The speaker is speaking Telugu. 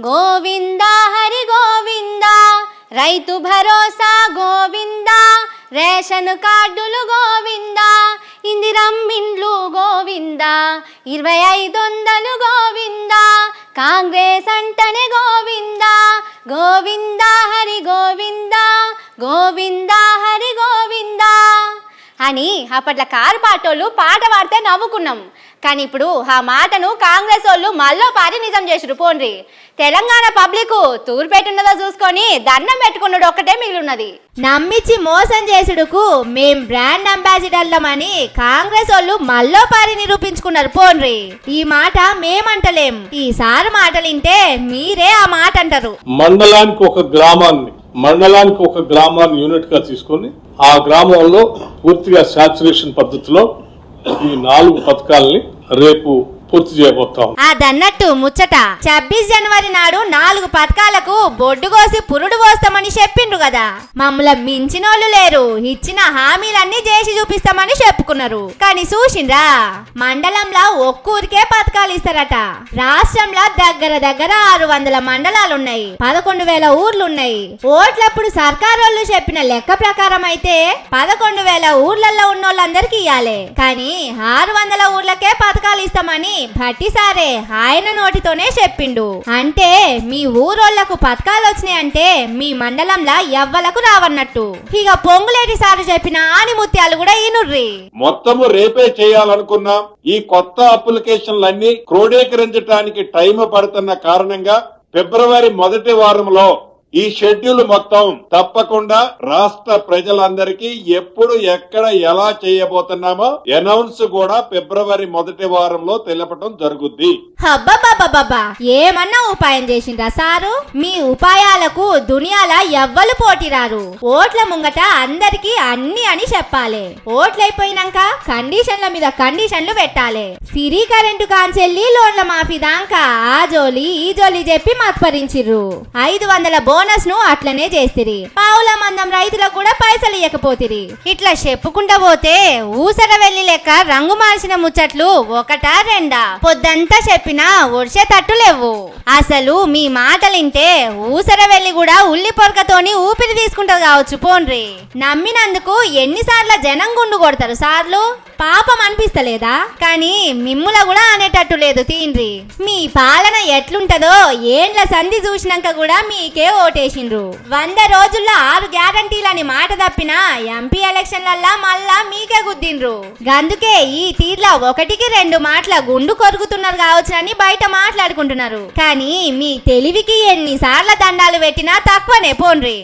గోవింద హరి గోవింద, రైతు భరోసా గోవింద, రేషన్ కార్డులు గోవింద, ఇందిరమ్మిండ్లు గోవింద, 2500 గోవింద, కాంగ్రెస్ అంటనే గోవింద. గోవింద హరి గోవింద, గోవింద హరి గోవింద అని అప్పట్లో కారు పాటోళ్ళు పాట పాడితే నవ్వుకున్నాం. కానీ ఇప్పుడు ఆ మాటను కాంగ్రెస్ వాళ్ళు మళ్ళీ పాటి నిజం చేసిరు. పోన్రి, తెలంగాణ పబ్లిక్ తూర్పేటున్నదో చూసుకొని దండం పెట్టుకున్నాడు ఒక్కటే మిగిలిన్నది. నమ్మించి మోసం చేసుడుకు మేం బ్రాండ్ అంబాసిడర్లమని కాంగ్రెస్ వాళ్ళు మళ్ళీ పారి నిరూపించుకున్నారు. పోన్రి, ఈ మాట మేమంటలేం, ఈసారి మాటలింటే మీరే ఆ మాట అంటారు. మండలానికి ఒక గ్రామాన్ని యూనిట్ గా తీసుకొని ఆ గ్రామంలో పూర్తిగా సాచురేషన్ పద్ధతిలో ఈ 4 పథకాలని రేపు పూర్తి చేయబోతాం. అదన్నట్టు ముచ్చట 26 జనవరి నాడు 4 పథకాలకు బొడ్డు కోసి పురుడు పోస్తామని చెప్పిండ్రు కదా. మమ్మల్ని మించినోళ్ళు లేరు, ఇచ్చిన హామీలన్నీ చేసి చూపిస్తామని చెప్పుకున్నారు. కానీ చూసిండ్రా, మండలంలో ఒక్కూరికే పథకాలు ఇస్తారట. రాష్ట్రంలో దగ్గర 600 మండలాలున్నాయి, 11,000 ఊర్లున్నాయి. ఓట్లప్పుడు సర్కారోళ్ళు చెప్పిన లెక్క ప్రకారం అయితే 11,000 ఊర్లలో ఉన్నోళ్ళందరికీ ఇయ్యాలి. కానీ 600 ఊర్లకే పథకాలు ఇస్తామని భట్టిసారే ఆయన నోటితోనే చెప్పిండు. అంటే మీ ఊరోళ్లకు పథకాలు వచ్చినాయంటే మీ మండలంలో ఎవ్వలకు రావన్నట్టు. ఇక పొంగులేటి సారు చెప్పిన ఆనిముత్యాలు కూడా ఈనుర్రి. మొత్తము రేపే చేయాలనుకున్నాం. ఈ కొత్త అప్లికేషన్లన్నీ క్రోడీకరించడానికి టైం పడుతున్న కారణంగా ఫిబ్రవరి మొదటి వారంలో ఈ షెడ్యూల్ మొత్తం తప్పకుండా రాష్ట్ర ప్రజలందరికీ ఎప్పుడు ఎక్కడ ఎలా చేయబోతున్నామో అనౌన్స్ కూడా ఫిబ్రవరి మొదటి వారంలో తెలపడం జరుగుద్ది. అబ్బబ్బబ్బబ్బా, ఏమన్నా ఉపాయం చేసిండ్రా సారు? మీ ఉపాయాలకు దునియాల ఎవ్వలు పోటీరారు. ఓట్ల ముంగట అందరికి అన్ని అని చెప్పాలి. ఓట్లయిపోయినాక కండిషన్ల మీద కండిషన్లు పెట్టాలి. ఫ్రీ కరెంటు కాంచెల్లి లోన్ల మాఫీ దాకా ఆ జోలి ఈ జోలి చెప్పి మత్పరించిర్రు. 500 బోనస్ ను అట్లనే చేసిరి. పావుల మందం రైతులకు కూడా పైసలు ఇవ్వకపోతిరి. ఇట్లా చెప్పుకుంటా పోతే ఊసర వెళ్లి లెక్క రంగు మార్చిన ముచ్చట్లు ఒకటా రెండా పొద్దంతా చెప్పినా ఒడిచేటట్టు లేవు. అసలు మీ మాటలింటే ఊసర వెళ్లి కూడా ఉల్లి పొరకతోని ఊపిరి తీసుకుంటది కావచ్చు. పోన్రి, నమ్మినందుకు ఎన్నిసార్లు జనం గుండు కొడతారు సార్లు. పాపం అనిపిస్తలేదా? కానీ మిమ్ముల కూడా అనేటట్టు లేదు. తీన్రి, మీ పాలన ఎట్లుంటదో ఏండ్ల సంధి చూసినాక కూడా మీకే ఓటేసిండ్రు. 100 రోజుల్లో 6 గ్యారంటీలని మాట తప్పినా ఎంపీ ఎలక్షన్లల్లా మళ్ళా మీకే గుద్దిండ్రు. గందుకే ఈ తీర్లా 1కి 2 మాటల గుండు కొరుకుతున్నారు కావచ్చునని బయట మాట్లాడుకుంటున్నారు. కానీ మీ తెలివికి ఎన్నిసార్లు దండాలు పెట్టినా తక్కువనే. పోన్రి.